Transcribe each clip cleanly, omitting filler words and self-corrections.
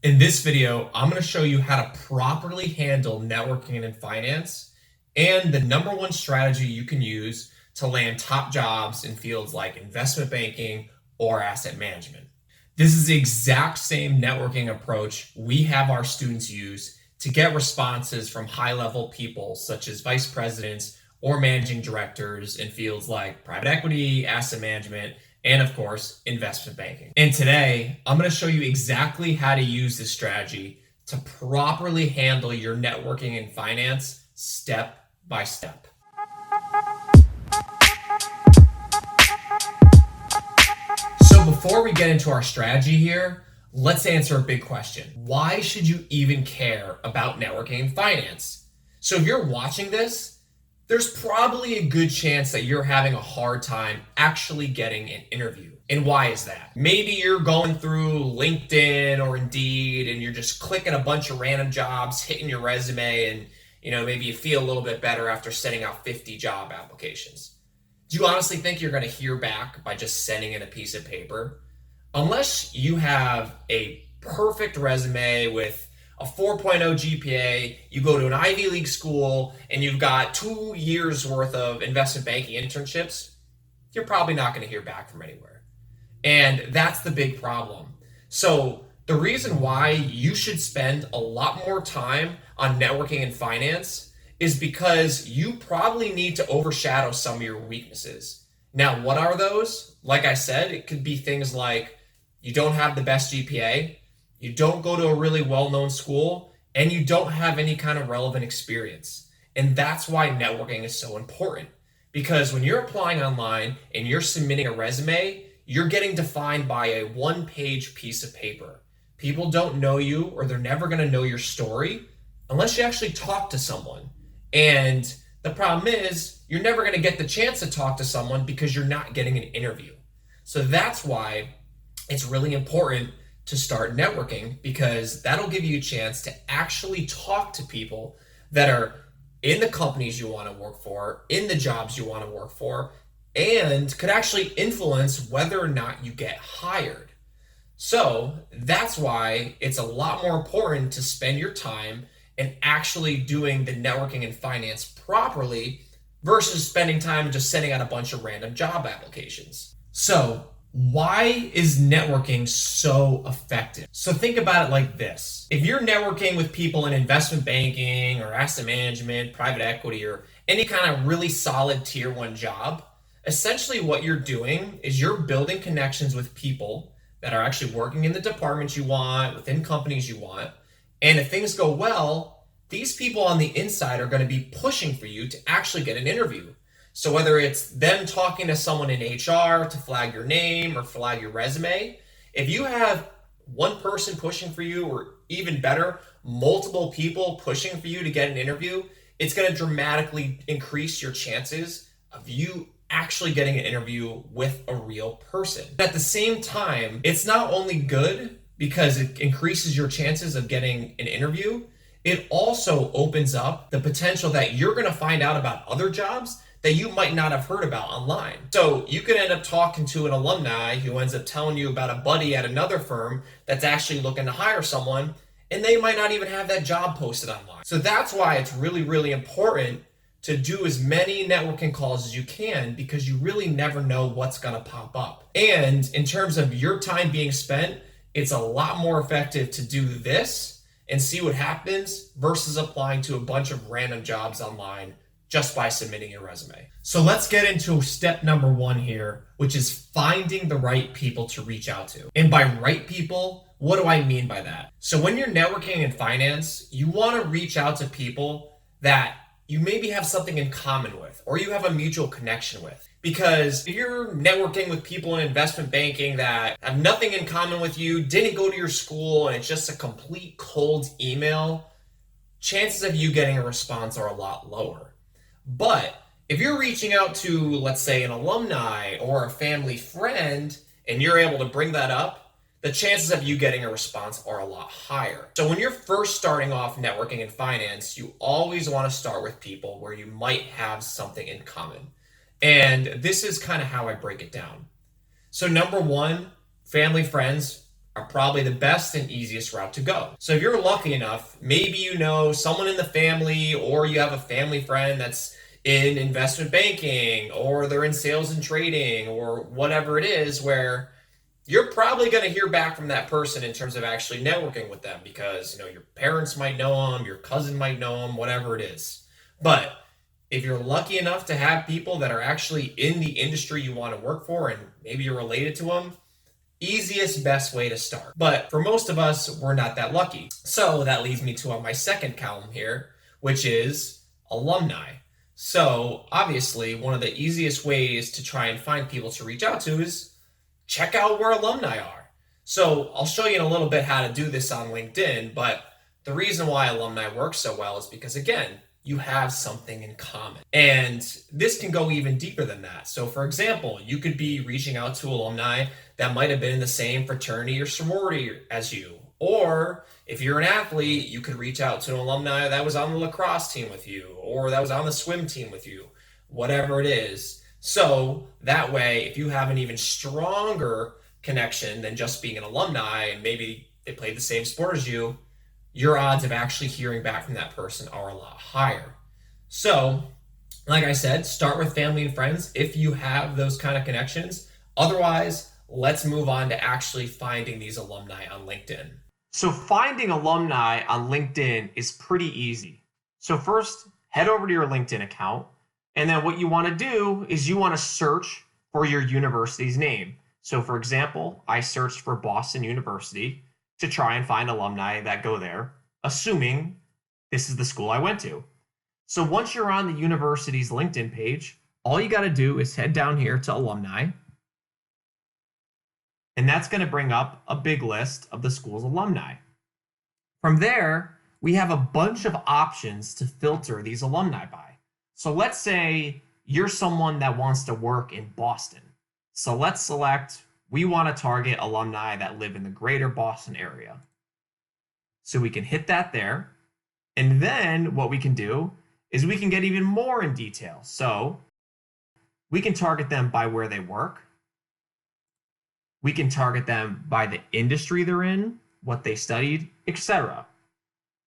In this video, I'm going to show you how to properly handle networking and finance and the number one strategy you can use to land top jobs in fields like investment banking or asset management. This is the exact same networking approach we have our students use to get responses from high-level people such as vice presidents or managing directors in fields like private equity, asset management, and of course, investment banking. And today, I'm going to show you exactly how to use this strategy to properly handle your networking and finance step by step. So before we get into our strategy here, let's answer a big question. Why should you even care about networking and finance? So if you're watching this, there's probably a good chance that you're having a hard time actually getting an interview. And why is that? Maybe you're going through LinkedIn or Indeed and you're just clicking a bunch of random jobs, hitting your resume, and maybe you feel a little bit better after sending out 50 job applications. Do you honestly think you're going to hear back by just sending in a piece of paper? Unless you have a perfect resume with a 4.0 GPA, you go to an Ivy League school, and you've got 2 years worth of investment banking internships, you're probably not going to hear back from anywhere. And that's the big problem. So the reason why you should spend a lot more time on networking and finance is because you probably need to overshadow some of your weaknesses. Now, what are those? Like I said, it could be things like you don't have the best GPA, you don't go to a really well-known school, and you don't have any kind of relevant experience. And that's why networking is so important. Because when you're applying online and you're submitting a resume, you're getting defined by a one-page piece of paper. People don't know you, or they're never going to know your story unless you actually talk to someone. And the problem is, you're never going to get the chance to talk to someone because you're not getting an interview. So that's why it's really important to start networking, because that'll give you a chance to actually talk to people that are in the companies you want to work for, in the jobs you want to work for, and could actually influence whether or not you get hired. So that's why it's a lot more important to spend your time in actually doing the networking and finance properly versus spending time just sending out a bunch of random job applications. So why is networking so effective? So think about it like this. If you're networking with people in investment banking or asset management, private equity, or any kind of really solid tier 1 job, essentially what you're doing is you're building connections with people that are actually working in the departments you want, within companies you want. And if things go well, these people on the inside are going to be pushing for you to actually get an interview. So whether it's them talking to someone in HR to flag your name or flag your resume, if you have one person pushing for you, or even better, multiple people pushing for you to get an interview, it's going to dramatically increase your chances of you actually getting an interview with a real person. At the same time, it's not only good because it increases your chances of getting an interview, it also opens up the potential that you're going to find out about other jobs that you might not have heard about online. So you could end up talking to an alumni who ends up telling you about a buddy at another firm that's actually looking to hire someone, and they might not even have that job posted online. So that's why it's really, really important to do as many networking calls as you can, because you really never know what's going to pop up. And in terms of your time being spent, it's a lot more effective to do this and see what happens versus applying to a bunch of random jobs online just by submitting your resume. So let's get into step number 1 here, which is finding the right people to reach out to. And by right people, what do I mean by that? So when you're networking in finance, you want to reach out to people that you maybe have something in common with, or you have a mutual connection with. Because if you're networking with people in investment banking that have nothing in common with you, didn't go to your school, and it's just a complete cold email, chances of you getting a response are a lot lower. But if you're reaching out to, let's say, an alumni or a family friend, and you're able to bring that up, the chances of you getting a response are a lot higher. So when you're first starting off networking in finance, you always want to start with people where you might have something in common. And this is kind of how I break it down. So number 1, family, friends are probably the best and easiest route to go. So if you're lucky enough, maybe you know someone in the family, or you have a family friend that's in investment banking, or they're in sales and trading, or whatever it is, where you're probably going to hear back from that person in terms of actually networking with them, because your parents might know them, your cousin might know them, whatever it is. But if you're lucky enough to have people that are actually in the industry you want to work for, and maybe you're related to them, easiest, best way to start. But for most of us, we're not that lucky. So that leads me to my second column here, which is alumni. So obviously, one of the easiest ways to try and find people to reach out to is check out where alumni are. So I'll show you in a little bit how to do this on LinkedIn, but the reason why alumni works so well is because, again, you have something in common. And this can go even deeper than that. So for example, you could be reaching out to alumni that might have been in the same fraternity or sorority as you. Or if you're an athlete, you could reach out to an alumni that was on the lacrosse team with you, or that was on the swim team with you, whatever it is. So that way, if you have an even stronger connection than just being an alumni, and maybe they played the same sport as you, your odds of actually hearing back from that person are a lot higher. So, like I said, start with family and friends if you have those kind of connections. Otherwise, let's move on to actually finding these alumni on LinkedIn. So finding alumni on LinkedIn is pretty easy. So first, head over to your LinkedIn account, and then what you want to do is you want to search for your university's name. So for example, I searched for Boston University to try and find alumni that go there, assuming this is the school I went to. So once you're on the university's LinkedIn page, all you got to do is head down here to alumni, and that's going to bring up a big list of the school's alumni. From there, we have a bunch of options to filter these alumni by. So let's say you're someone that wants to work in Boston. So let's select, we want to target alumni that live in the greater Boston area. So we can hit that there. And then what we can do is we can get even more in detail. So we can target them by where they work. We can target them by the industry they're in, what they studied, etc.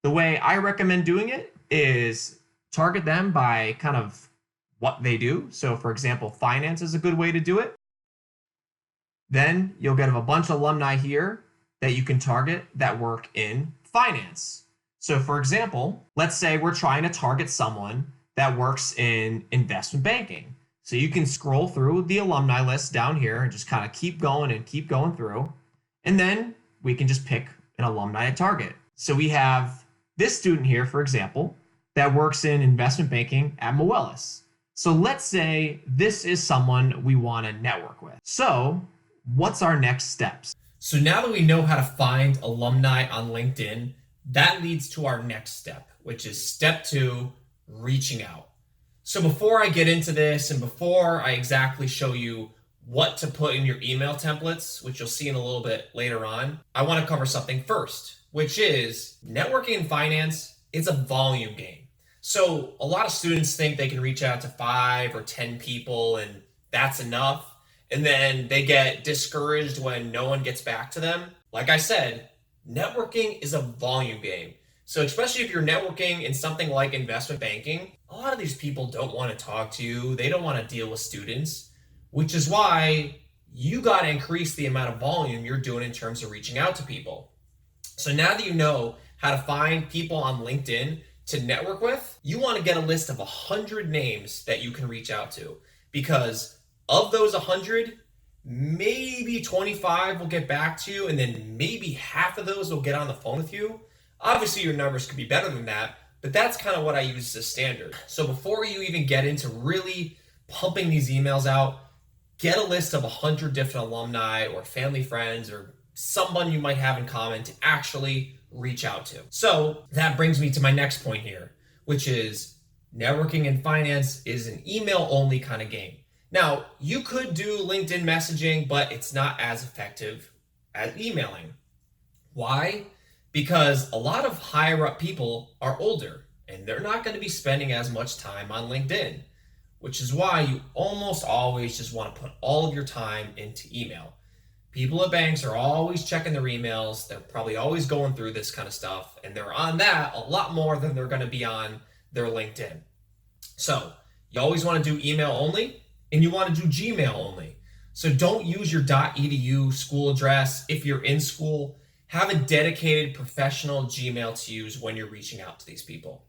The way I recommend doing it is target them by kind of what they do. So for example, finance is a good way to do it. Then you'll get a bunch of alumni here that you can target that work in finance. So for example, let's say we're trying to target someone that works in investment banking. So you can scroll through the alumni list down here and just kind of keep going through. And then we can just pick an alumni to target. So we have this student here, for example, that works in investment banking at Moelis. So let's say this is someone we want to network with. So what's our next steps? So now that we know how to find alumni on LinkedIn, that leads to our next step, which is step 2, reaching out. So before I get into this and before I exactly show you what to put in your email templates, which you'll see in a little bit later on, I want to cover something first, which is networking in finance. It's a volume game. So a lot of students think they can reach out to 5 or 10 people and that's enough. And then they get discouraged when no one gets back to them. Like I said, networking is a volume game. So especially if you're networking in something like investment banking, a lot of these people don't want to talk to you. They don't want to deal with students, which is why you got to increase the amount of volume you're doing in terms of reaching out to people. So now that you know how to find people on LinkedIn to network with, you want to get a list of 100 names that you can reach out to, because of those 100, maybe 25 will get back to you, and then maybe half of those will get on the phone with you. Obviously, your numbers could be better than that, but that's kind of what I use as a standard. So before you even get into really pumping these emails out, get a list of 100 different alumni or family friends or someone you might have in common to actually reach out to. So that brings me to my next point here, which is networking in finance is an email only kind of game. Now, you could do LinkedIn messaging, but it's not as effective as emailing. Why? Because a lot of higher up people are older and they're not going to be spending as much time on LinkedIn, which is why you almost always just want to put all of your time into email. People at banks are always checking their emails. They're probably always going through this kind of stuff, and they're on that a lot more than they're going to be on their LinkedIn. So you always want to do email only, and you want to do Gmail only. So don't use your .edu school address if you're in school. Have a dedicated professional Gmail to use when you're reaching out to these people.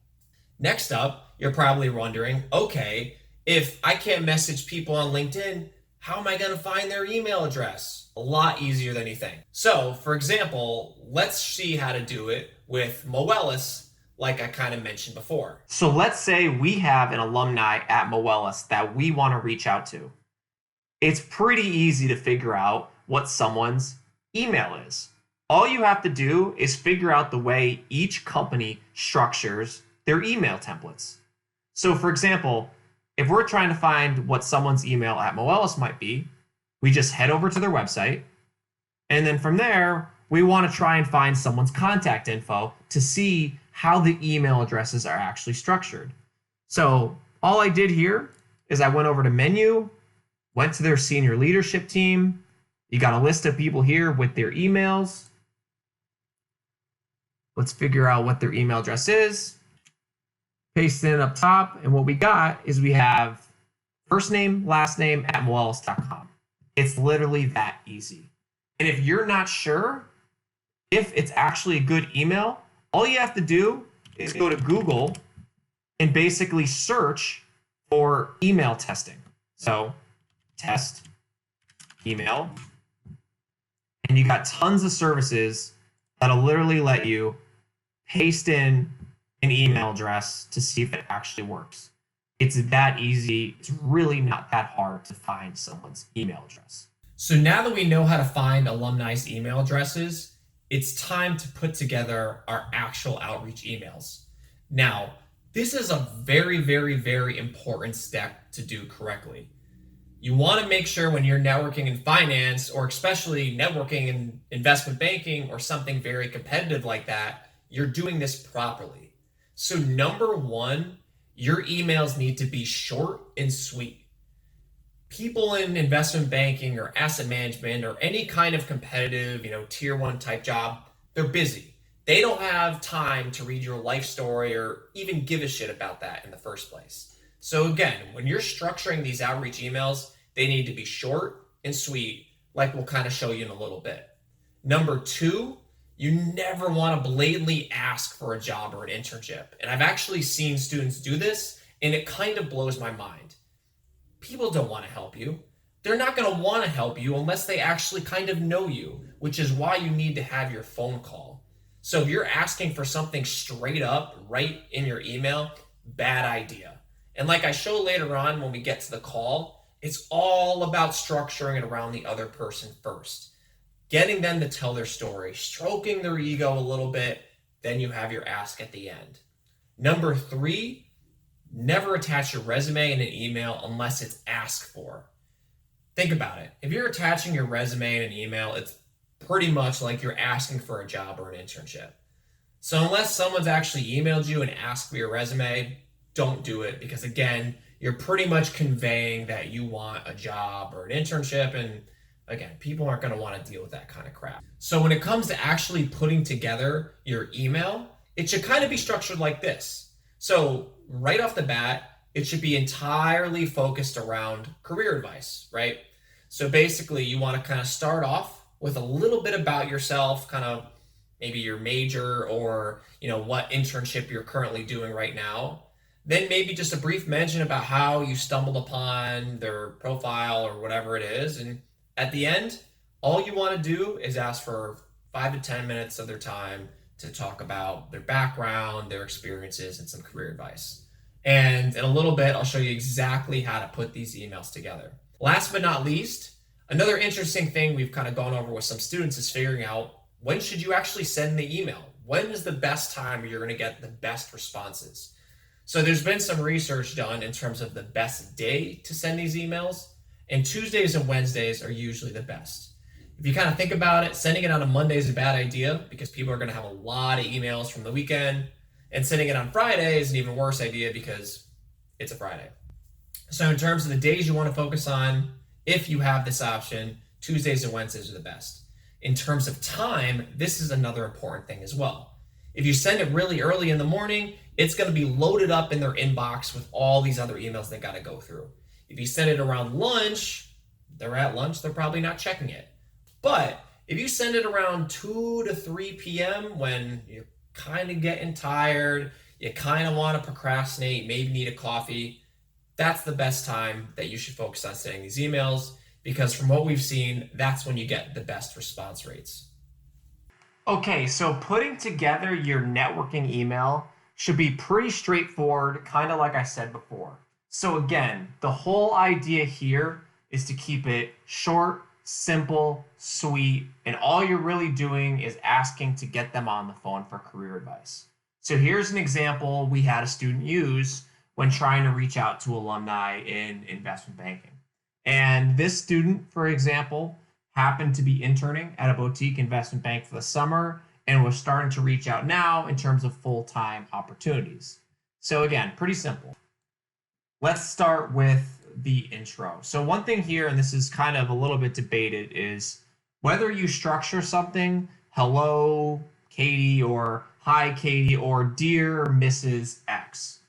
Next up, you're probably wondering, okay, if I can't message people on LinkedIn, how am I going to find their email address? A lot easier than you think. So, for example, let's see how to do it with Moelis, like I kind of mentioned before. So let's say we have an alumni at Moelis that we want to reach out to. It's pretty easy to figure out what someone's email is. All you have to do is figure out the way each company structures their email templates. So for example, if we're trying to find what someone's email at Moelis might be, we just head over to their website. And then from there, we want to try and find someone's contact info to see how the email addresses are actually structured. So all I did here is I went over to menu, went to their senior leadership team. You got a list of people here with their emails. Let's figure out what their email address is. Paste it in up top, and what we got is we have first name, last name at moelis.com. It's literally that easy. And if you're not sure if it's actually a good email, all you have to do is go to Google and basically search for email testing. So test email, and you got tons of services that'll literally let you paste in an email address to see if it actually works. It's that easy. It's really not that hard to find someone's email address. So now that we know how to find alumni's email addresses, it's time to put together our actual outreach emails. Now, this is a very, very, very important step to do correctly. You want to make sure when you're networking in finance, or especially networking in investment banking or something very competitive like that, you're doing this properly. So number one, your emails need to be short and sweet. People in investment banking or asset management or any kind of competitive, tier one type job, they're busy. They don't have time to read your life story or even give a shit about that in the first place. So again, when you're structuring these outreach emails, they need to be short and sweet, like we'll kind of show you in a little bit. Number two, you never want to blatantly ask for a job or an internship. And I've actually seen students do this, and it kind of blows my mind. People don't want to help you. They're not going to want to help you unless they actually kind of know you, which is why you need to have your phone call. So if you're asking for something straight up right in your email, bad idea. And like I show later on when we get to the call, it's all about structuring it around the other person first. Getting them to tell their story, stroking their ego a little bit, then you have your ask at the end. Number three, never attach your resume in an email unless it's asked for. Think about it. If you're attaching your resume in an email, it's pretty much like you're asking for a job or an internship. So unless someone's actually emailed you and asked for your resume, don't do it, because again, you're pretty much conveying that you want a job or an internship, and again, people aren't going to want to deal with that kind of crap. So when it comes to actually putting together your email, it should kind of be structured like this. So right off the bat, it should be entirely focused around career advice, right? So basically you want to kind of start off with a little bit about yourself, kind of maybe your major or, what internship you're currently doing right now. Then maybe just a brief mention about how you stumbled upon their profile or whatever it is. And at the end, all you want to do is ask for 5 to 10 minutes of their time to talk about their background, their experiences, and some career advice. And in a little bit, I'll show you exactly how to put these emails together. Last but not least, another interesting thing we've kind of gone over with some students is figuring out, when should you actually send the email? When is the best time you're going to get the best responses? So there's been some research done in terms of the best day to send these emails, and Tuesdays and Wednesdays are usually the best. If you kind of think about it, sending it on a Monday is a bad idea because people are going to have a lot of emails from the weekend, and sending it on Friday is an even worse idea because it's a Friday. So in terms of the days you want to focus on, if you have this option, Tuesdays and Wednesdays are the best. In terms of time, this is another important thing as well. If you send it really early in the morning, it's going to be loaded up in their inbox with all these other emails they got to go through. If you send it around lunch, they're at lunch, they're probably not checking it. But if you send it around 2 to 3 p.m. when you're kind of getting tired, you kind of want to procrastinate, maybe need a coffee, that's the best time that you should focus on sending these emails, because from what we've seen, that's when you get the best response rates. Okay, so putting together your networking email should be pretty straightforward, kind of like I said before. So again, the whole idea here is to keep it short, simple, sweet, and all you're really doing is asking to get them on the phone for career advice. So here's an example we had a student use when trying to reach out to alumni in investment banking. And this student, for example, happened to be interning at a boutique investment bank for the summer and was starting to reach out now in terms of full-time opportunities. So again, pretty simple. Let's start with the intro. So one thing here, and this is kind of a little bit debated, is whether you structure something, hello, Katie, or hi, Katie, or dear Mrs. X.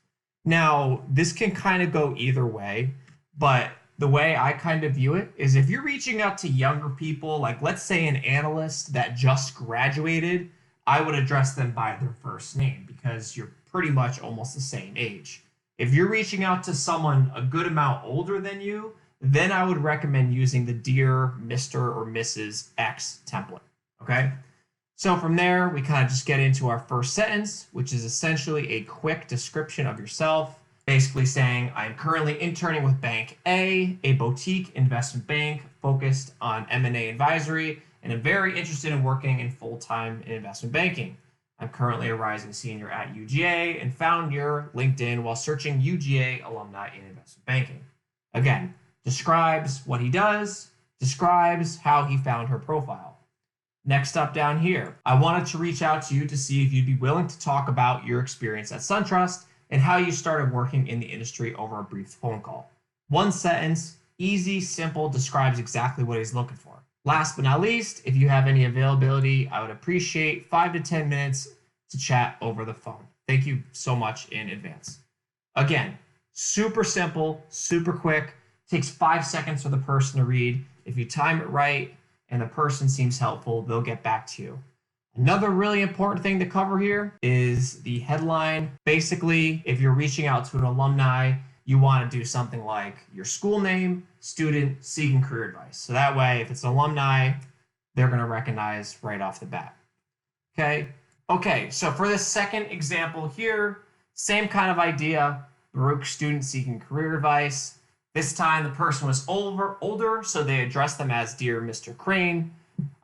Now, this can kind of go either way, but the way I kind of view it is if you're reaching out to younger people, like let's say an analyst that just graduated, I would address them by their first name because you're pretty much almost the same age. If you're reaching out to someone a good amount older than you, then I would recommend using the Dear Mr. or Mrs. X template, okay? So from there, we kind of just get into our first sentence, which is essentially a quick description of yourself, basically saying, I'm currently interning with Bank A boutique investment bank focused on M&A advisory, and I'm very interested in working in full-time in investment banking. I'm currently a rising senior at UGA and found your LinkedIn while searching UGA alumni in investment banking. Again, describes what he does, describes how he found her profile. Next up down here, I wanted to reach out to you to see if you'd be willing to talk about your experience at SunTrust and how you started working in the industry over a brief phone call. One sentence, easy, simple, describes exactly what he's looking for. Last but not least, if you have any availability, I would appreciate 5 to 10 minutes to chat over the phone. Thank you so much in advance. Again, super simple, super quick, takes 5 seconds for the person to read. If you time it right and the person seems helpful, they'll get back to you. Another really important thing to cover here is the headline. Basically, if you're reaching out to an alumni, you want to do something like your school name, student seeking career advice. So that way, if it's an alumni, they're going to recognize right off the bat. Okay, so for this second example here, same kind of idea, Baruch student seeking career advice. This time the person was older, so they addressed them as Dear Mr. Crane.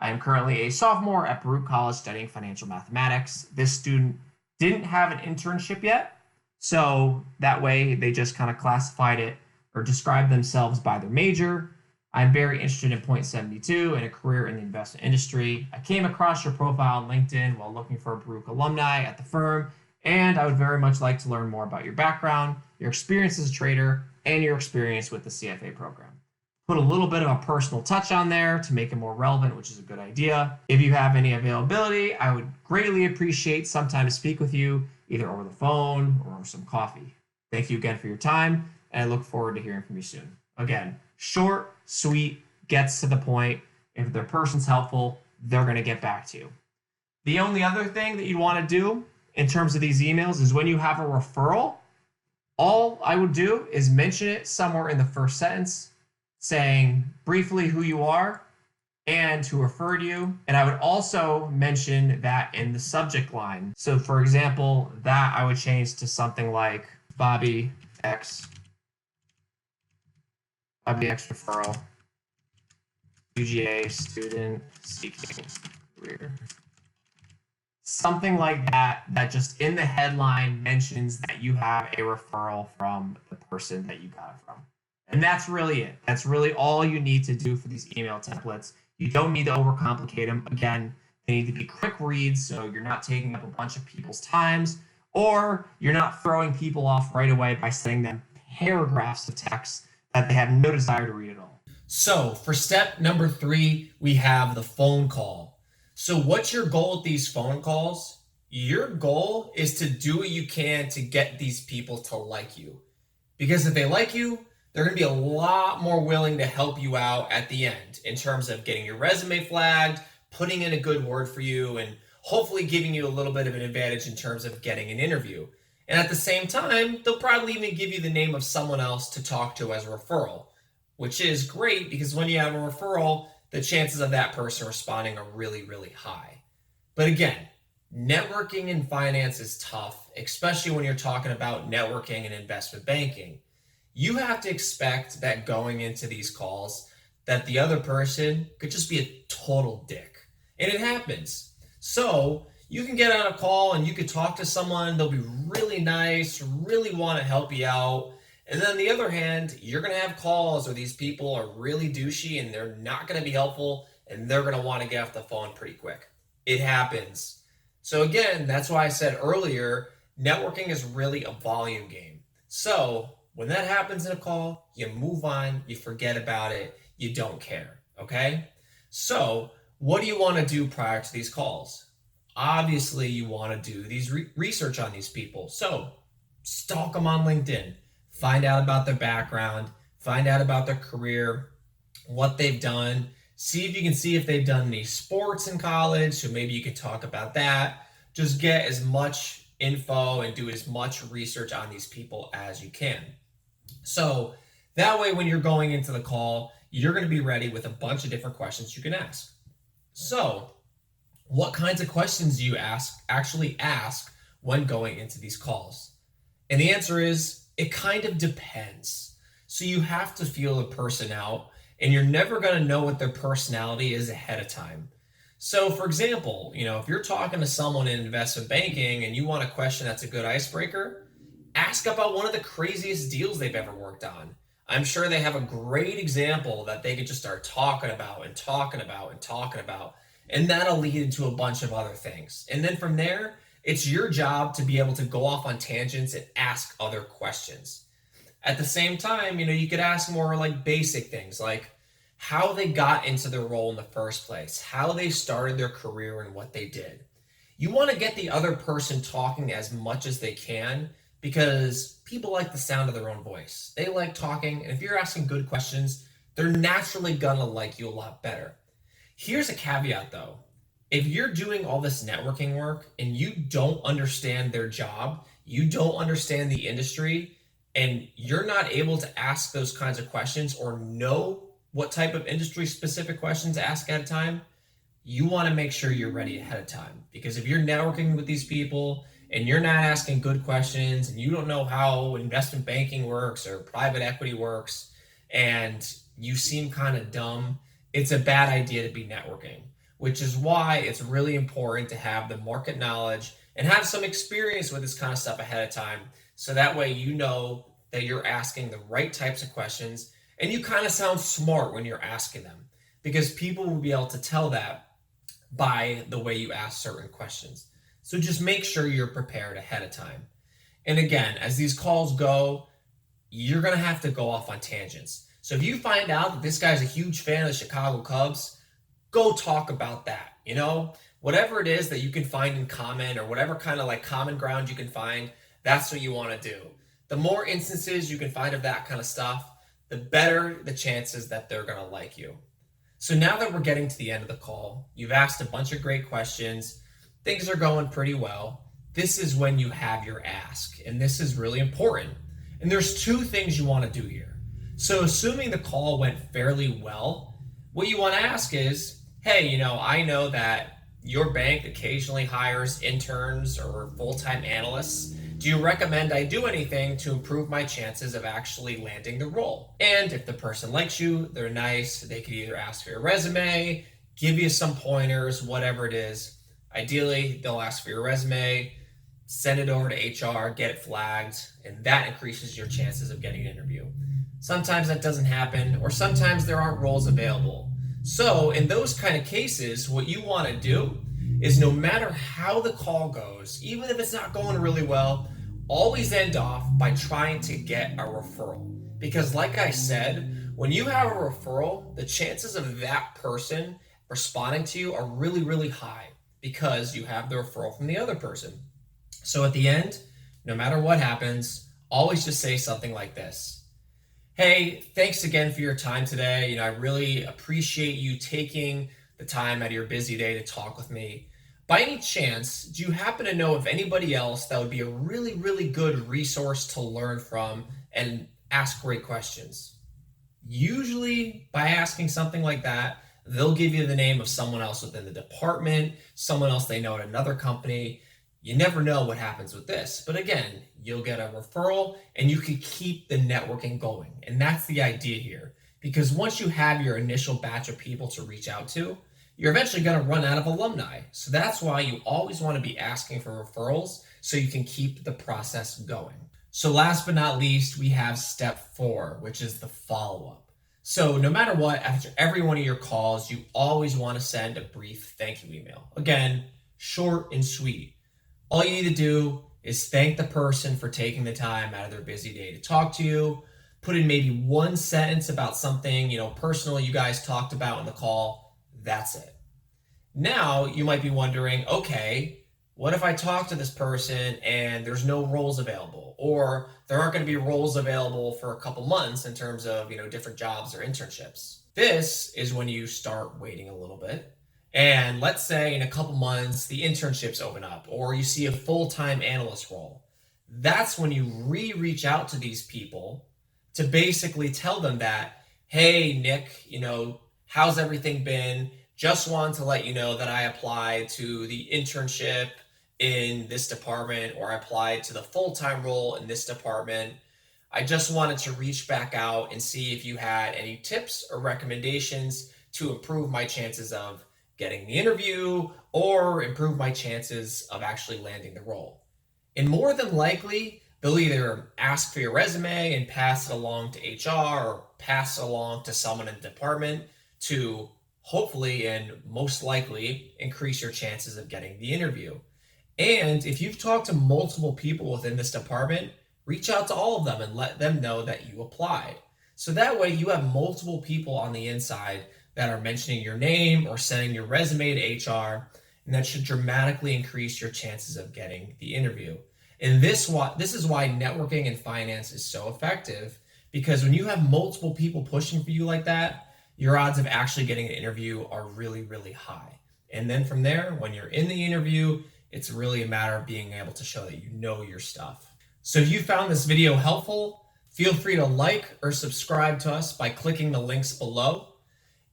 I am currently a sophomore at Baruch College studying financial mathematics. This student didn't have an internship yet, so that way they just kind of classified it or described themselves by their major. I'm very interested in point 72 and a career in the investment industry. I came across your profile on LinkedIn while looking for a Baruch alumni at the firm, and I would very much like to learn more about your background, your experience as a trader, and your experience with the CFA program. Put a little bit of a personal touch on there to make it more relevant, which is a good idea. If you have any availability, I would greatly appreciate some time to speak with you, either over the phone or over some coffee. Thank you again for your time, and I look forward to hearing from you soon. Again, short, sweet, gets to the point. If the person's helpful, they're going to get back to you. The only other thing that you want to do in terms of these emails is when you have a referral, all I would do is mention it somewhere in the first sentence, saying briefly who you are and who referred you. And I would also mention that in the subject line. So for example, that I would change to something like Bobby X referral, UGA student seeking career. Something like that, that just in the headline mentions that you have a referral from the person that you got it from. And that's really it. That's really all you need to do for these email templates. You don't need to overcomplicate them. Again, they need to be quick reads so you're not taking up a bunch of people's times, or you're not throwing people off right away by sending them paragraphs of text that they have no desire to read at all. So for step number 3, we have the phone call. So what's your goal with these phone calls? Your goal is to do what you can to get these people to like you. Because if they like you, they're going to be a lot more willing to help you out at the end in terms of getting your resume flagged, putting in a good word for you, and hopefully giving you a little bit of an advantage in terms of getting an interview. And at the same time, they'll probably even give you the name of someone else to talk to as a referral, which is great because when you have a referral, the chances of that person responding are really, really high. But again, networking in finance is tough, especially when you're talking about networking and investment banking. You have to expect that going into these calls that the other person could just be a total dick. And it happens. So you can get on a call and you could talk to someone, they'll be really nice, really want to help you out. And then on the other hand, you're going to have calls where these people are really douchey and they're not going to be helpful and they're going to want to get off the phone pretty quick. It happens. So again, that's why I said earlier, networking is really a volume game. So when that happens in a call, you move on, you forget about it, you don't care, okay? So what do you want to do prior to these calls? Obviously, you want to do these research on these people. So stalk them on LinkedIn, find out about their background, find out about their career, what they've done, see if you can see if they've done any sports in college, so maybe you can talk about that. Just get as much info and do as much research on these people as you can. So that way, when you're going into the call, you're going to be ready with a bunch of different questions you can ask. So what kinds of questions do you actually ask when going into these calls? And the answer is, it kind of depends. So you have to feel the person out, and you're never going to know what their personality is ahead of time. So for example, if you're talking to someone in investment banking and you want a question that's a good icebreaker, ask about one of the craziest deals they've ever worked on. I'm sure they have a great example that they could just start talking about and talking about and talking about, and that'll lead into a bunch of other things. And then from there, it's your job to be able to go off on tangents and ask other questions. At the same time, you could ask more like basic things like how they got into their role in the first place, how they started their career and what they did. You want to get the other person talking as much as they can because people like the sound of their own voice. They like talking, and if you're asking good questions, they're naturally gonna like you a lot better. Here's a caveat though. If you're doing all this networking work and you don't understand their job, you don't understand the industry, and you're not able to ask those kinds of questions or know what type of industry specific questions to ask at a time, you want to make sure you're ready ahead of time. Because if you're networking with these people and you're not asking good questions and you don't know how investment banking works or private equity works and you seem kind of dumb, it's a bad idea to be networking, which is why it's really important to have the market knowledge and have some experience with this kind of stuff ahead of time. So that way you know that you're asking the right types of questions and you kind of sound smart when you're asking them, because people will be able to tell that by the way you ask certain questions. So just make sure you're prepared ahead of time. And again, as these calls go, you're going to have to go off on tangents. So if you find out that this guy's a huge fan of the Chicago Cubs, go talk about that. Whatever it is that you can find in common or whatever kind of like common ground you can find, that's what you want to do. The more instances you can find of that kind of stuff, the better the chances that they're going to like you. So now that we're getting to the end of the call, you've asked a bunch of great questions, things are going pretty well. This is when you have your ask, and this is really important. And there's two things you want to do here. So assuming the call went fairly well, what you want to ask is, hey, I know that your bank occasionally hires interns or full-time analysts. Do you recommend I do anything to improve my chances of actually landing the role? And if the person likes you, they're nice, they could either ask for your resume, give you some pointers, whatever it is. Ideally, they'll ask for your resume, send it over to HR, get it flagged, and that increases your chances of getting an interview. Sometimes that doesn't happen, or sometimes there aren't roles available. So in those kind of cases, what you want to do is no matter how the call goes, even if it's not going really well, always end off by trying to get a referral. Because, like I said, when you have a referral, the chances of that person responding to you are really, really high because you have the referral from the other person. So at the end, no matter what happens, always just say something like this: hey, thanks again for your time today. I really appreciate you taking the time out of your busy day to talk with me. By any chance, do you happen to know of anybody else that would be a really, really good resource to learn from and ask great questions? Usually, by asking something like that, they'll give you the name of someone else within the department, someone else they know at another company. You never know what happens with this. But again, you'll get a referral and you can keep the networking going. And that's the idea here. Because once you have your initial batch of people to reach out to, you're eventually going to run out of alumni. So that's why you always want to be asking for referrals so you can keep the process going. So last but not least, we have step 4, which is the follow-up. So no matter what, after every one of your calls, you always want to send a brief thank you email. Again, short and sweet. All you need to do is thank the person for taking the time out of their busy day to talk to you. Put in maybe one sentence about something, personal you guys talked about in the call. That's it. Now you might be wondering, okay, what if I talk to this person and there's no roles available, or there aren't going to be roles available for a couple months in terms of, different jobs or internships? This is when you start waiting a little bit. And let's say in a couple months, the internships open up, or you see a full-time analyst role. That's when you reach out to these people to basically tell them that, hey, Nick, how's everything been? Just wanted to let you know that I applied to the internship in this department, or I applied to the full-time role in this department. I just wanted to reach back out and see if you had any tips or recommendations to improve my chances of getting the interview or improve my chances of actually landing the role. And more than likely, they'll either ask for your resume and pass it along to HR or pass it along to someone in the department to hopefully and most likely increase your chances of getting the interview. And if you've talked to multiple people within this department, reach out to all of them and let them know that you applied. So that way you have multiple people on the inside that are mentioning your name or sending your resume to HR, and that should dramatically increase your chances of getting the interview. And this is why networking in finance is so effective, because when you have multiple people pushing for you like that, your odds of actually getting an interview are really, really high. And then from there, when you're in the interview, it's really a matter of being able to show that you know your stuff. So if you found this video helpful, feel free to like or subscribe to us by clicking the links below.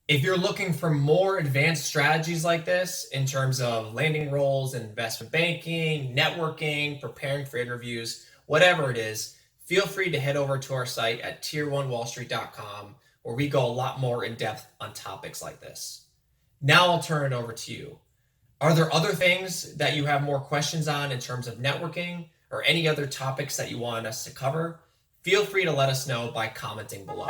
If you're looking for more advanced strategies like this in terms of landing roles in investment banking, networking, preparing for interviews, whatever it is, feel free to head over to our site at tier1wallstreet.com, where we go a lot more in depth on topics like this. Now I'll turn it over to you. Are there other things that you have more questions on in terms of networking, or any other topics that you want us to cover? Feel free to let us know by commenting below.